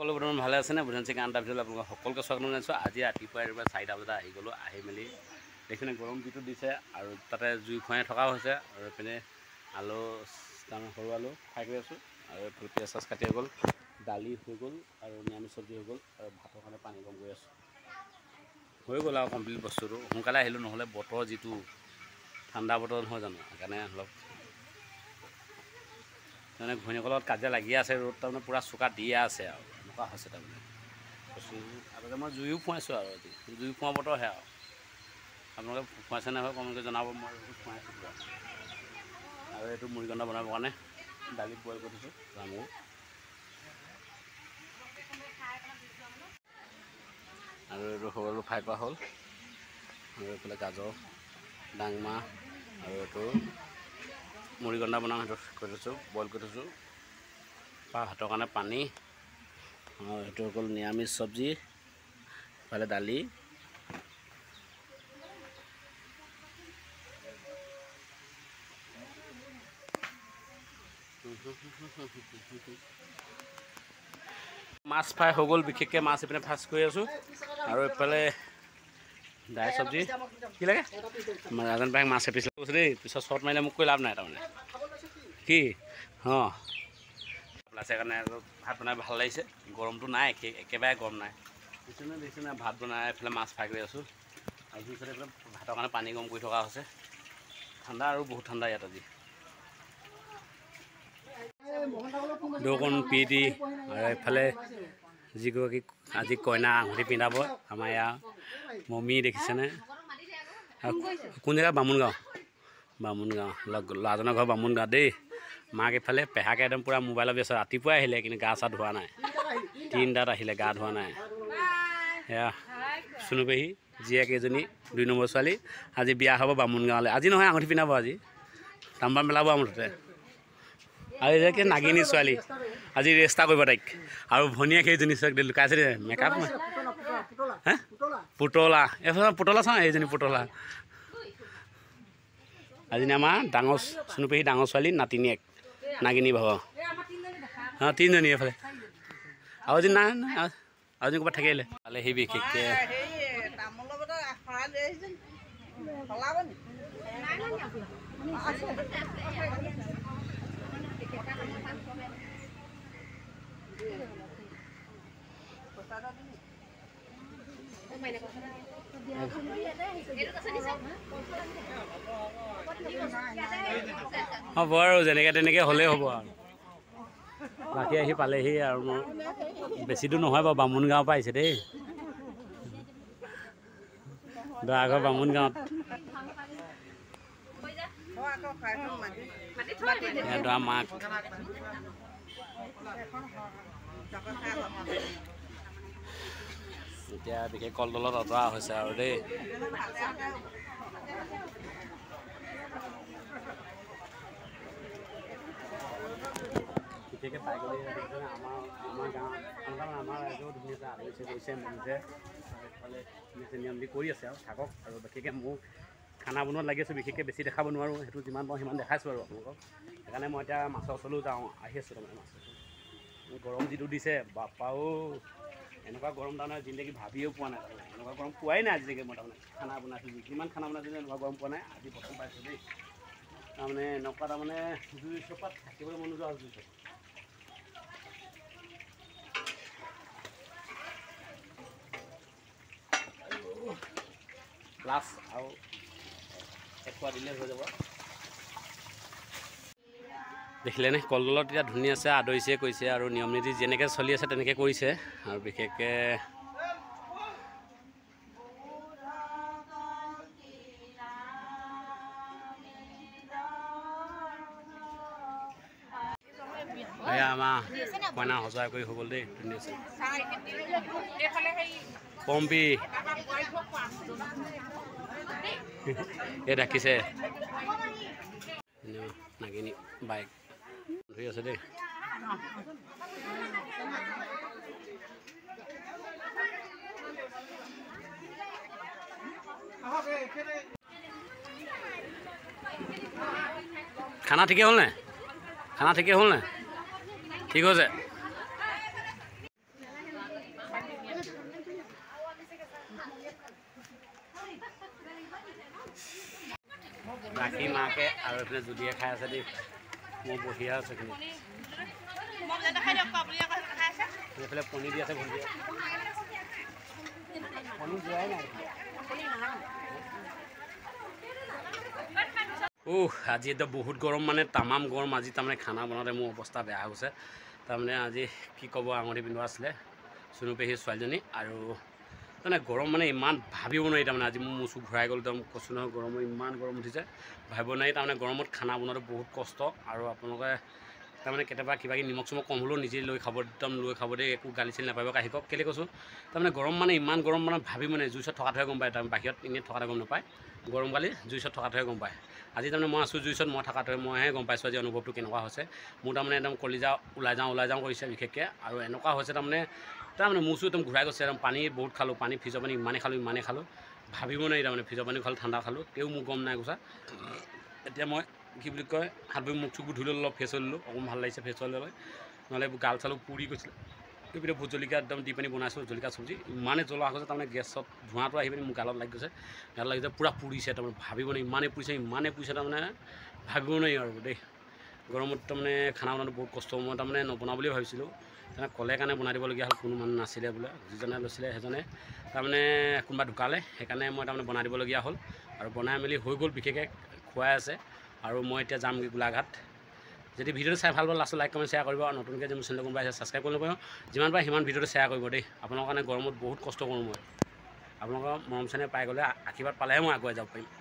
সকলো বৰ্তমান ভালে আছেনে? বুজানচি গান এটা ভিতৰত আপোনালোকক সকলোকে স্বাগতম জনাইছোঁ। আজি ৰাতিপুৱাই 4টা বজাত আহি গ'লোঁ। আহি মেলি দেখিনে গৰম যিটো দিছে আৰু তাতে জুই ফুৱাই থকাও হৈছে আৰু এইপিনে আলু সৰু আলু ফ্ৰাই কৰি আছোঁ আৰু এইফালে পিঁয়াজ চাচ কাটি হৈ গ'ল, দালি হৈ গ'ল আৰু নিৰামিষ চব্জি হৈ গ'ল আৰু ভাতৰ কাৰণে পানী গৰম কৰি আছোঁ। হৈ গ'ল আৰু কমপ্লিট বস্তুটো। সোনকালে আহিলোঁ, নহ'লে বতৰ যিটো ঠাণ্ডা বতৰ নহয় জানো, সেইকাৰণে অলপ মানে ঘৈণীয়েকৰ লগত কাজিয়া লাগি আছে। ৰ'দ তাৰমানে পূৰা চোকা দিয়ে আছে আৰু এনেকুৱা হৈছে তাৰমানে কৈছোঁ। আগতে মই জুইও ফুৱাইছোঁ আৰু আজি জুই ফুৱা বতৰহে আৰু আপোনালোকে ফুৱাইছে নাই কমেণ্ট কৰি জনাব। মই ফুৱাইছোঁ পূৰা। আৰু এইটো মুড়িঘণ্টা বনাবৰ কাৰণে দালিত বইল কৰি দিছোঁ জামু আৰু এইটো সৰু ফ্ৰাই কৰা হ'ল আৰু এইফালে গাজৰ ডাংমাহ আৰু এইটো মুড়িঘণ্টা বনাওঁ সেইটো কৰি থৈছোঁ, বইল কৰি থৈছোঁ। ভাতৰ কাৰণে পানী আৰু এইটো হৈ গ'ল নিৰামিষ চব্জি, ইফালে দালি। মাছ ফ্ৰাই হৈ গ'ল, বিশেষকৈ মাছ এইপিনে ফ্ৰাইজ কৰি আছোঁ আৰু এইফালে দাইল চব্জি কি লাগে ৰাজন পাই মাছ এপিচ কৈছোঁ দেই। পিছত শ্বৰ্ট মাৰিলে মোক কৈ লাভ নাই তাৰমানে কি অঁ আছে কাৰণে ভাত বনাই ভাল লাগিছে। গৰমটো নাই, একেবাৰে গৰম নাই। দেখিছোঁ নাই ভাত বনাই এইফালে মাছ ফ্ৰাই কৰি আছোঁ আৰু পিছতে এইফালে ভাতৰ কাৰণে পানী গৰম কৰি থকা হৈছে। ঠাণ্ডা আৰু বহুত ঠাণ্ডা ইয়াত আজি। দৌকণ পি দি আৰু এইফালে যিগৰাকী আজি কইনা আঙুঠি পিন্ধাব আমাৰ ইয়াৰ মমি দেখিছেনে? কোন জেগা? বামুণগাঁও ল'ৰাজনৰ ঘৰ বামুণগাঁও দেই। মাক এইফালে পেহাকে একদম পূৰা মোবাইলত ব্যস্ত। ৰাতিপুৱাই আহিলে কিন্তু গা চা ধোৱা নাই, 3টাত আহিলে গা ধোৱা নাই। সেয়া চুনু পেহী জীয়েক এজনী 2 নম্বৰ ছোৱালী আজি বিয়া হ'ব বামুণগাঁৱলৈ। আজি নহয়, আঙুঠি পিন্ধাব আজি, তাম্বাম পেলাব মুঠতে। আৰু এই যে নাগিনী ছোৱালী আজি ৰেষ্টা কৰিব তাইক। আৰু ভনীয়েক সেইজনী ছোৱালী লুকাইছে দেই মেকআপ হে পুতলা এইফালে পুতলা চাওঁ, এইজনী পুতলা আজি আমাৰ ডাঙৰ চুনু পেহী ডাঙৰ ছোৱালী নাতিনীয়েক নাগিনী ভাব। অঁ 3জনী এইফালে আৰু এজনী নাই আৰু এজনী ক'ৰবাত থাকি আহিলে পালে সি বিশেষকৈ হ'ব আৰু যেনেকৈ তেনেকৈ হ'লেই হ'ব আৰু বাকী আহি পালেহি আৰু মোৰ বেছি দূৰ নহয় বাৰু, বামুণগাঁৱৰ পৰা আহিছে দেই। দৰাঘৰ বামুণগাঁৱত দৰা মাক এতিয়া বিশেষ কলডলত অতৰা হৈছে আৰু দেই। বিশেষকৈ পাই গ'লে আমাৰ গাঁৱত আমাৰ ৰাইজেও ধুনীয়াকৈ আদৰিছে গৈছে মেলিছে এইফালে ধুনীয়াকৈ নিয়ম দি কৰি আছে আৰু থাকক। আৰু বিশেষকৈ মোক খানা বনোৱাত লাগি আছোঁ, বিশেষকৈ বেছি দেখাব নোৱাৰোঁ, সেইটো যিমান পাৰোঁ সিমান দেখাইছোঁ আৰু আপোনালোকক। সেইকাৰণে মই এতিয়া মাছৰ ওচৰলৈও যাওঁ, আহি আছোঁ তাৰমানে মাছৰ গৰম যিটো দিছে বাপাও, এনেকুৱা গৰম তাৰমানে জিন্দগী ভাবিও পোৱা নাই তাৰমানে। এনেকুৱা গৰম পোৱাই নাই আজিলৈকে। মই তাৰমানে খানা বনাইছোঁ, যিমান খানা বনাইছোঁ এনেকুৱা গৰম পোৱা নাই, আজি প্ৰথম পাইছোঁ দেই। তাৰমানে এনেকুৱা তাৰমানে জুই চোপাত থাকিবলৈ মন নোযোৱা হৈছে। প্লাছ আৰু এখোৱা দিলে হৈ যাব। দেখিলেনে কলডলত এতিয়া ধুনীয়াছে আদৰিছে কৰিছে আৰু নিয়ম নীতি যেনেকৈ চলি আছে তেনেকৈ কৰিছে। আৰু বিশেষকৈ এয়া আমাৰ কইনা সজাই কৰি হৈ গ'ল দেই ধুনীয়াছে। পম্পী এই ৰাখিছে নাগিনী বাইক ধৰি আছে দেই। খানা ঠিকে হ'ল নাই? খানা ঠিকে হ'ল নাই? ঠিক হৈছে। আশী মাকে আৰু এইফালে জুলিয়ে খাই আছে দেই মই বহিয়া আছে এইখিনি এইফালে পনীৰ দি আছে ভণ্টিয়ে পনীৰ যোৱাই নাই আজি একদম বহুত গৰম মানে তামাম গৰম আজি তাৰমানে খানা বনাওঁতে মোৰ অৱস্থা বেয়া হৈছে তাৰমানে আজি কি ক'ব আঙুঠি পিন্ধোৱা আছিলে চুনু পেহীৰ ছোৱালীজনী আৰু মানে গৰম মানে ইমান ভাবিব নোৱাৰি তাৰমানে আজি মোৰ মূৰ চুৰ ঘূৰাই গ'ল একদম কৈছোঁ নহয় গৰমত ইমান গৰম উঠিছে ভাবিব নোৱাৰি তাৰমানে গৰমত খানা বনোৱাটো বহুত কষ্ট আৰু আপোনালোকে তাৰমানে কেতিয়াবা কিবা কিবি নিমখ চিমখ কম হ'লেও নিজে লৈ খাব একদম লৈ খাব দেই একো গালি চালি নাপাব কাঢ়ি কওক কেলৈ কৈছোঁ তাৰমানে গৰম মানে ইমান গৰম মানে ভাবি মানে জুইচত থকাটোহে গম পায় তাৰমানে বাহিৰত এনেই থকাটো গম নাপায় গৰম গালি জুইচত থকাটোহে গম পায় আজি তাৰমানে মই আছোঁ জুইচত মই থকাটোহে মইহে গম পাইছোঁ আজি অনুভৱটো কেনেকুৱা হৈছে মোৰ তাৰমানে একদম কলিজা ওলাই যাওঁ কৰিছে বিশেষকৈ আৰু এনেকুৱা হৈছে তাৰমানে মোৰ চুৰ একদম ঘূৰাই গৈছে একদম পানী বহুত খালোঁ পানী ফ্ৰিজৰ পানী ইমানেই খালোঁ ভাবিব নোৱাৰি তাৰমানে ফ্ৰিজৰ পানী খালোঁ ঠাণ্ডা খালোঁ তেও মোৰ গম নাই গৈছা এতিয়া মই কি বুলি কয় হাত ভৰি মুখ চুখবোৰ ধুই ল'লোঁ অলপ ফ্ৰেছ হৈ ল'লোঁ অকণমান ভাল লাগিছে ফ্ৰেছ হৈ ল'লে নহ'লে এইবোৰ গাল চালো পুৰি গৈছিলে এইপিনে ভোট জলকীয়া একদম দি পিনি বনাইছোঁ জলকীয়া চব্জি ইমানেই জ্বলা গৈছে তাৰমানে গেছত ধোঁৱাটো আহি পিনি মোৰ গালত লাগি গৈছে গালত লাগিছে পূৰা পুৰিছে তাৰমানে ভাবিব নোৱাৰি ইমানেই পুৰিছে তাৰমানে ভাবিব নোৱাৰি আৰু দেই গৰমত তাৰমানে খানা বনোৱাটো বহুত কষ্ট মই তাৰমানে নবনাওঁ বুলি ভাবিছিলোঁ তেনে ক'লে কাৰণে বনাই দিবলগীয়া হ'ল কোনো মানুহ নাছিলে বোলে যিজনে লৈছিলে সেইজনে তাৰমানে কোনোবা ঢুকালে সেইকাৰণে মই তাৰমানে বনাই দিবলগীয়া হ'ল আৰু বনাই মেলি হৈ গ'ল বিশেষকৈ খুৱাই আছে আৰু মই এতিয়া যামগৈ গোলাঘাট যদি ভিডিঅ'টো চাই ভাল পালে লাষ্টত লাইক কমেণ্ট শ্বেয়াৰ কৰিব আৰু নতুনকৈ যে মোৰ চেনেলটো কোনোবাই আছে ছাবস্ক্ৰাইব কৰিব পাৰিব যিমান পাৰে সিমান ভিডিঅ'টো শ্বেয়াৰ কৰিব দেই আপোনালোকৰ কাৰণে গৰমত বহুত কষ্ট কৰোঁ মই আপোনালোকৰ মৰম চেনেহ পাই গ'লে আশীৰ্বাদ পালেহে মই আগুৱাই যাব পাৰিম